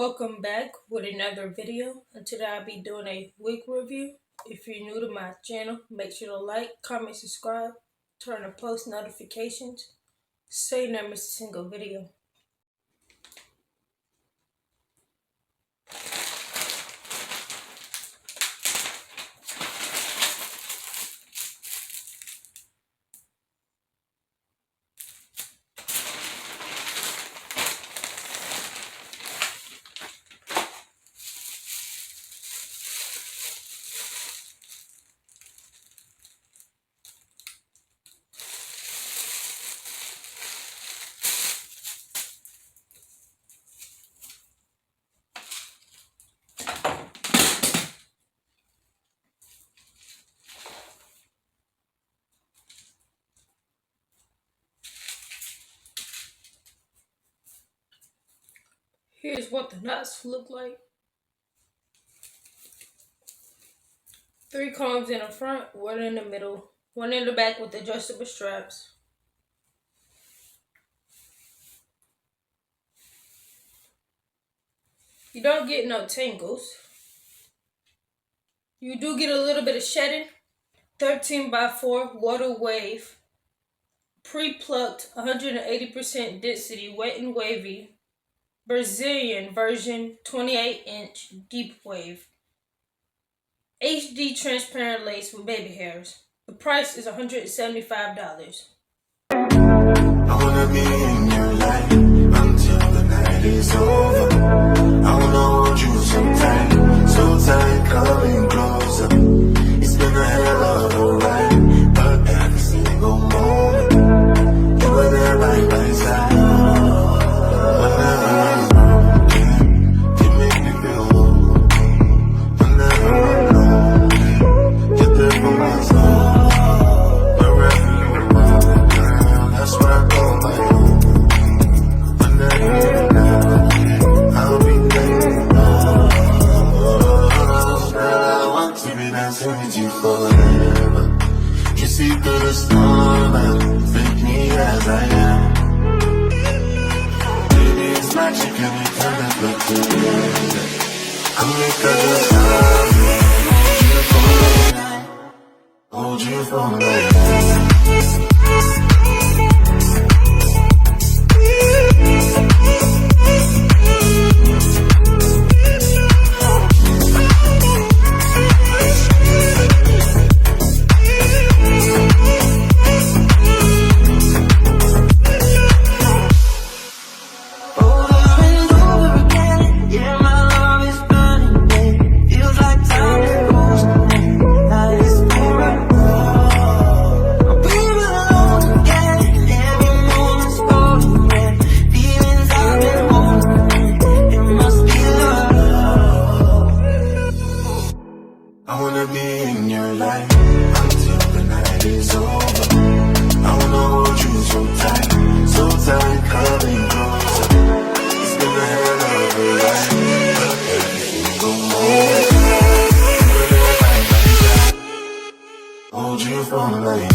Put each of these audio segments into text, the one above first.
Welcome back with another video, and today I'll be doing a wig review. If you're new to my channel, make sure to like, comment, subscribe, turn on post notifications so you never miss a single video. Here's what the knots look like. 3 combs in the front, 1 in the middle, 1 in the back with adjustable straps. You don't get no tangles. You do get a little bit of shedding. 13x4 water wave, pre-plucked, 180% density, wet and wavy, Brazilian version, 28-inch deep wave, HD transparent lace with baby hairs. The price is $175. I wanna be in your life until the night is over. I wanna hold you so tight, coming closer. It's been a hell of a ride, but every single moment you were there by my side. Whenever I'm broken, you make me feel whole. Whenever I'm lonely, you're there for my soul. Wherever you are, girl, that's where I call my home. Whenever you're down, I'll be there. Girl, I want to be dancing with you forever. You see through the storm and take me as I am. Baby, it's magic and we turn that look together. I'm making hold you for a night. I wanna be in your life until the night is over. I wanna hold you so tight, coming closer. It's been a hell of a ride, but every single moment you're there by my side. Hold you for a night.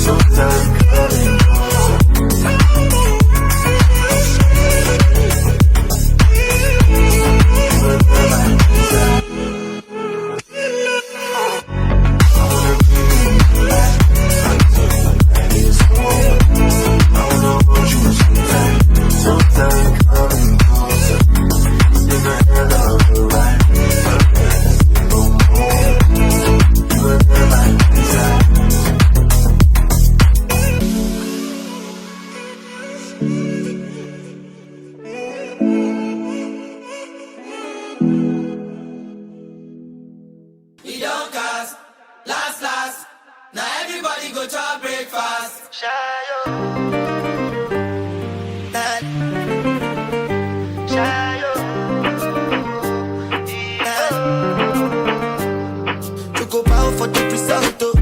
So tight, coming closer. We don't cast, last. Now everybody go to breakfast. Shayo. Shayo. To go bow for the result, oh.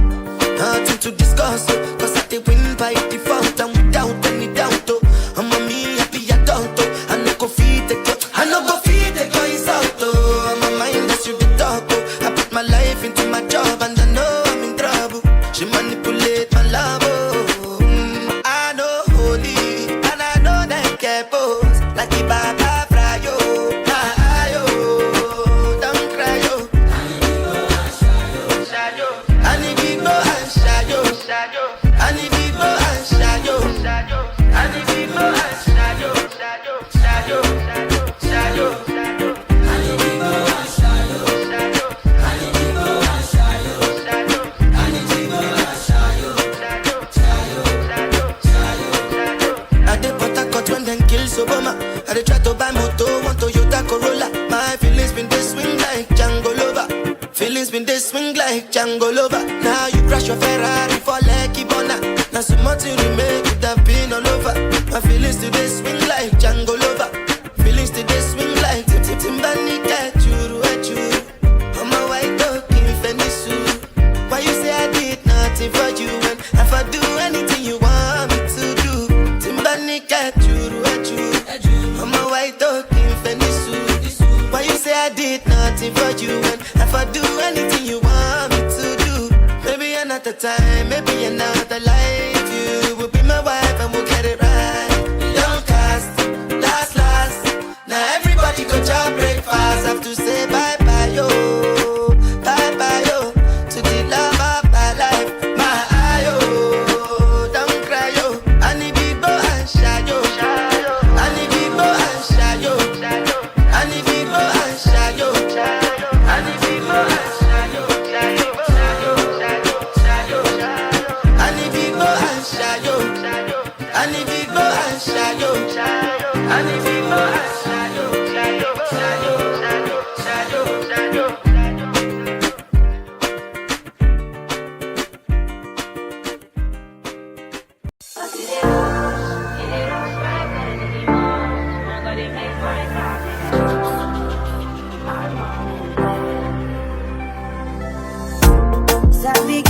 Nothing to discuss, oh. Cause I did win by default and without any doubt, oh. I'm a me happy adult, oh. I no go feed the girl, I no go feed the girl is out, oh. I'm a mind that's you the talk, oh. I put my life into my job and I know I'm in trouble. She manipulate my love, oh. Feelings been they swing like Django Lover. Now you crash your Ferrari for Lucky Bona. Now so much you remake could have been all over. My feelings today swing like Django Lover. Feelings today swing like Timbani cat churu churu. I'm a white dog in Fendi suit. Why you say I did nothing for you when if I do anything you want me to do? Timbani cat churu churu. I'm a white dog in Fendi suit. Why you say I did nothing for you when if I do anything you want me to do? Maybe another time, maybe another life. You will be my wife and we'll get it right. Young cast, last. Now everybody go to breakfast. Have to say bye bye yo, to the love of my life, my eye yo. Don't cry yo, I need big boy and shy yo, I need big boy and shy yo, I need big boy and shy yo, I need big boy and shy yo, I need big boy and shy yo, I need big boy and shy yo, I need big boy and shy yo, shy yo. Sabi